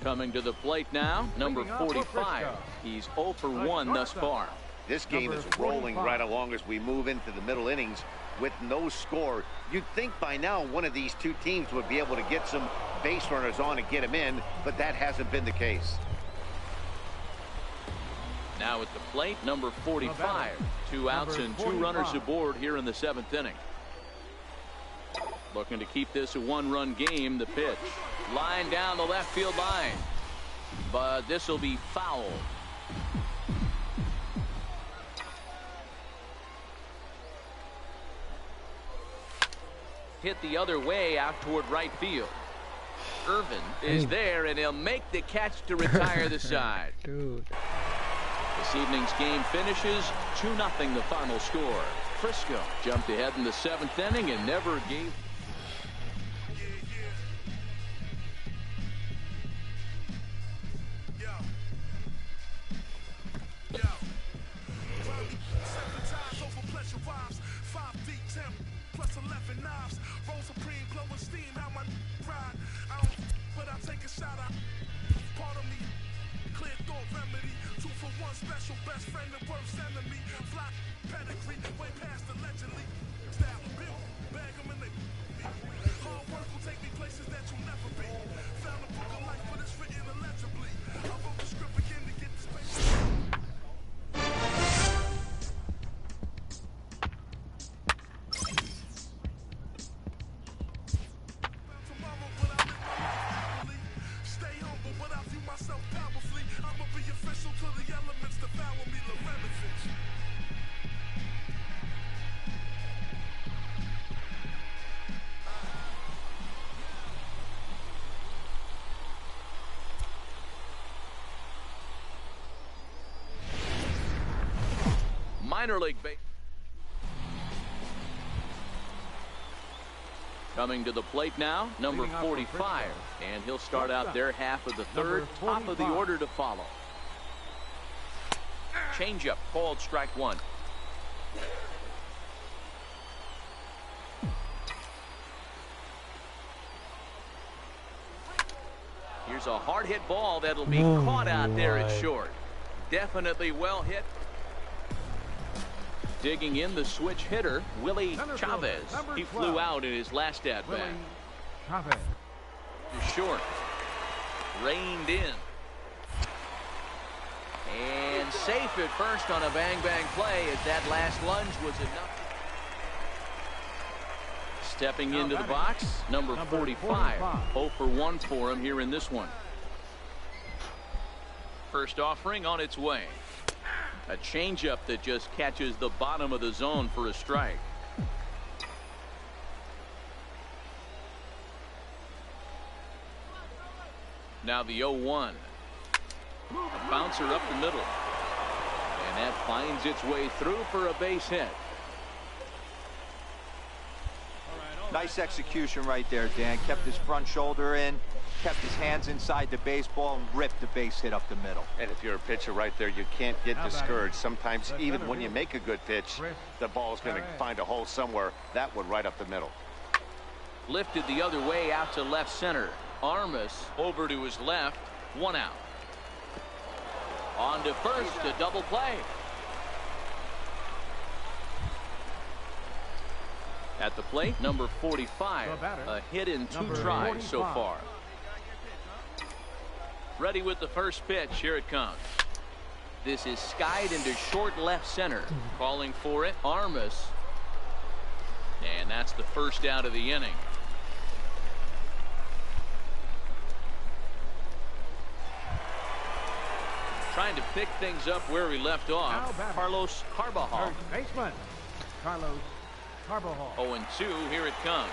Coming to the plate now, number 45. He's 0 for 1 thus far. This game is rolling right along as we move into the middle innings. With no score, you'd think by now one of these 2 teams would be able to get some base runners on and get them in, but that hasn't been the case. Now at the plate, number 45. 2 outs and 2 runners aboard here in the 7th inning. Looking to keep this a 1-run game. The pitch. Line down the left field line. But this will be foul. Hit the other way out toward right field. Irvin is there, and he'll make the catch to retire the side. Dude. This evening's game finishes 2-0 the final score. Frisco jumped ahead in the 7th inning and never gave. Special best friend and worst enemy. Fly pedigree, way past allegedly. Style built, bag them and they. Hard work will take me places that you'll never be. Found a book of life, but it's written illegibly. I wrote the script again to get this paper. Tomorrow, but I live powerfully. Stay humble, but I view myself powerfully. I'ma be official to the elements that devour me, Lorenovich. Minor league base. Coming to the plate now, number 45, and he'll start out their half of the 3rd. Top of the order to follow. Changeup called strike 1. Here's a hard hit ball that'll be caught out there at short. Definitely well hit. Digging in the switch hitter, Willie Chavez. He flew out in his last at bat. Chavez. Short. Reined in. And safe at first on a bang-bang play as that last lunge was enough. Stepping into the box, number 45. 0 for 1 for him here in this one. First offering on its way. A changeup that just catches the bottom of the zone for a strike. Now the 0-1. A bouncer up the middle. And that finds its way through for a base hit. Nice execution right there, Dan. Kept his front shoulder in, kept his hands inside the baseball, and ripped the base hit up the middle. And if you're a pitcher right there, you can't get discouraged. Sometimes even when you make a good pitch, the ball's going to find a hole somewhere. That one right up the middle. Lifted the other way out to left center. Armas over to his left. 1 out. On to first, a double play. At the plate, number 45. A hit in 2 tries so far. Ready with the first pitch. Here it comes. This is skied into short left center. Calling for it, Armas. And that's the first out of the inning. Trying to pick things up where we left off. Carlos Carbajal. Baseman. Carlos Carbajal. 0-2. Here it comes.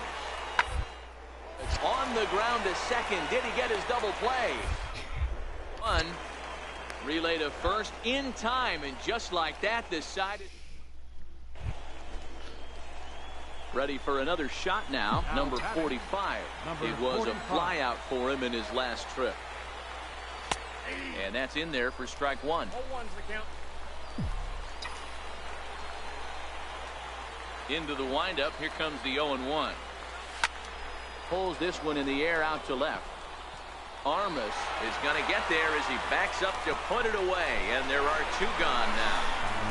It's on the ground to second. Did he get his double play? 1. Relay to first in time, and just like that, decided. Ready for another shot now. Number 45. It was a fly out for him in his last trip. And that's in there for strike 1. 0-1's the count. Into the windup. Here comes the 0-1. Pulls this one in the air out to left. Armas is going to get there as he backs up to put it away. And there are 2 gone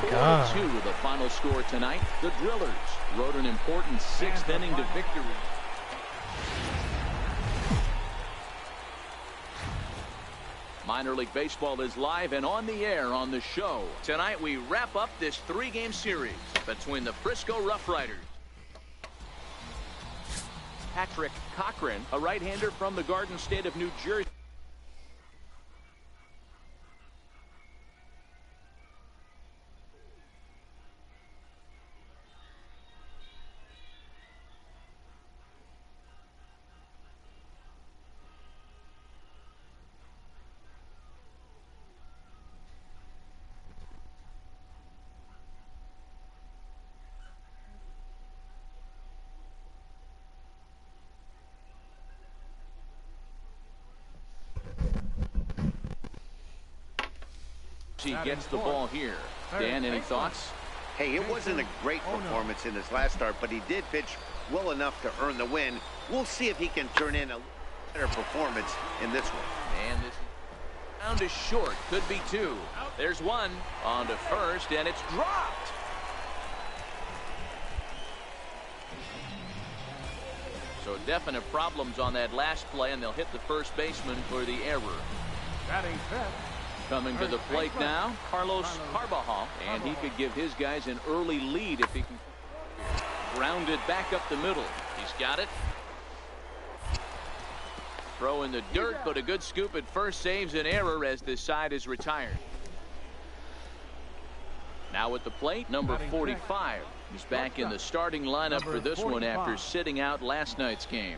now. 4-2 the final score tonight. The Drillers rode an important 6th inning to victory. Minor League Baseball is live and on the air on the show. Tonight we wrap up this 3-game series between the Frisco Rough Riders. Patrick Cochran, a right-hander from the Garden State of New Jersey. He gets the ball here. Dan, any thoughts? Hey, it wasn't a great performance in his last start, but he did pitch well enough to earn the win. We'll see if he can turn in a better performance in this one. And this down to short. Could be 2. There's 1. On to first, and it's dropped. So definite problems on that last play, and they'll hit the first baseman for the error. Batting fifth. Coming to the plate now, Carlos Carbajal, and he could give his guys an early lead if he can. Grounded back up the middle. He's got it. Throw in the dirt, but a good scoop at first saves an error as this side is retired. Now at the plate, number 45. He's back in the starting lineup for this one after sitting out last night's game.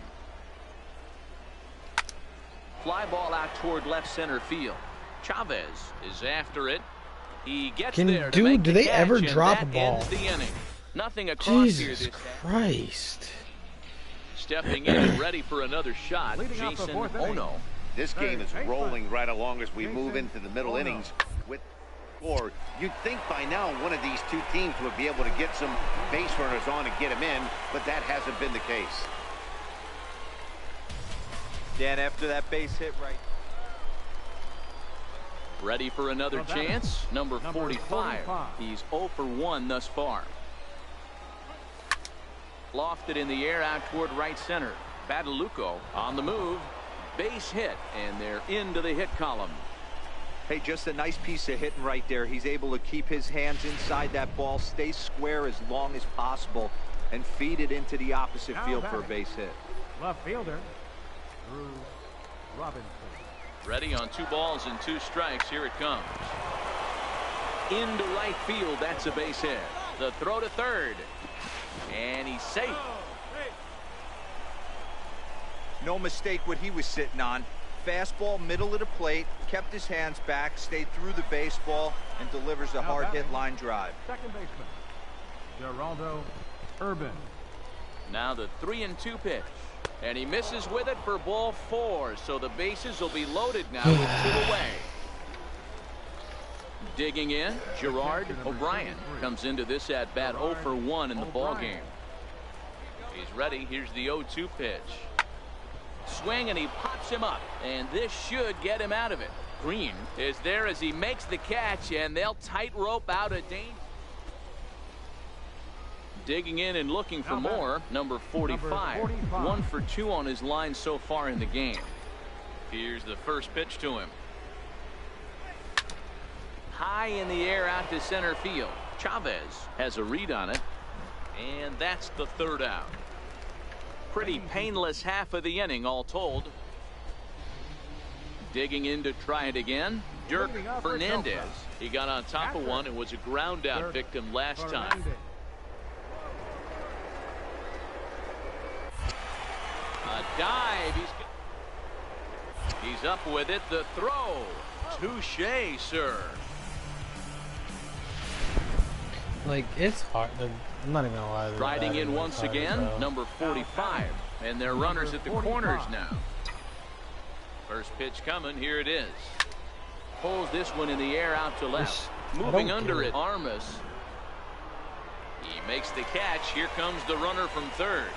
Fly ball out toward left center field. Chavez is after it. He gets there to make the do they catch, ever and drop a that ball? ends the inning. Nothing across here Jesus this Christ. Stepping in and ready for another shot, Jason Ono. This game is rolling right along as we move into the middle innings with score. You'd think by now one of these 2 teams would be able to get some base runners on and get them in, but that hasn't been the case. Dan, after that base hit right Ready for another chance. Number 45. He's 0 for 1 thus far. Lofted in the air out toward right center. Badalucco on the move. Base hit, and they're into the hit column. Hey, just a nice piece of hitting right there. He's able to keep his hands inside that ball, stay square as long as possible, and feed it into the opposite field for a base hit. Left fielder, Drew Robinson. Ready on 2 balls and 2 strikes. Here it comes. Into right field. That's a base hit. The throw to third. And he's safe. No mistake what he was sitting on. Fastball, middle of the plate, kept his hands back, stayed through the baseball, and delivers a hard hit line drive. Second baseman, Geraldo Urban. Now the 3-2 pitch. And he misses with it for ball 4. So the bases will be loaded now with 2 away. Digging in, Gerard O'Brien comes into this at bat 0 for 1 in the ball game. He's ready. Here's the 0-2 pitch. Swing, and he pops him up, and this should get him out of it. Green is there as he makes the catch, and they'll tightrope out of danger. Digging in and looking for more, number 45. 1 for 2 on his line so far in the game. Here's the first pitch to him. High in the air out to center field. Chavez has a read on it, and that's the 3rd out. Pretty painless half of the inning all told. Digging in to try it again, Dirk Fernandez. He got on top of one and was a ground out victim last time. A dive. He's up with it. The throw. Touche, sir. Like, it's hard. I'm not even gonna lie. Riding in once again, number 45. And they're runners at the corners now. First pitch coming. Here it is. Pulls this one in the air out to left. Moving under it, Armas. He makes the catch. Here comes the runner from third.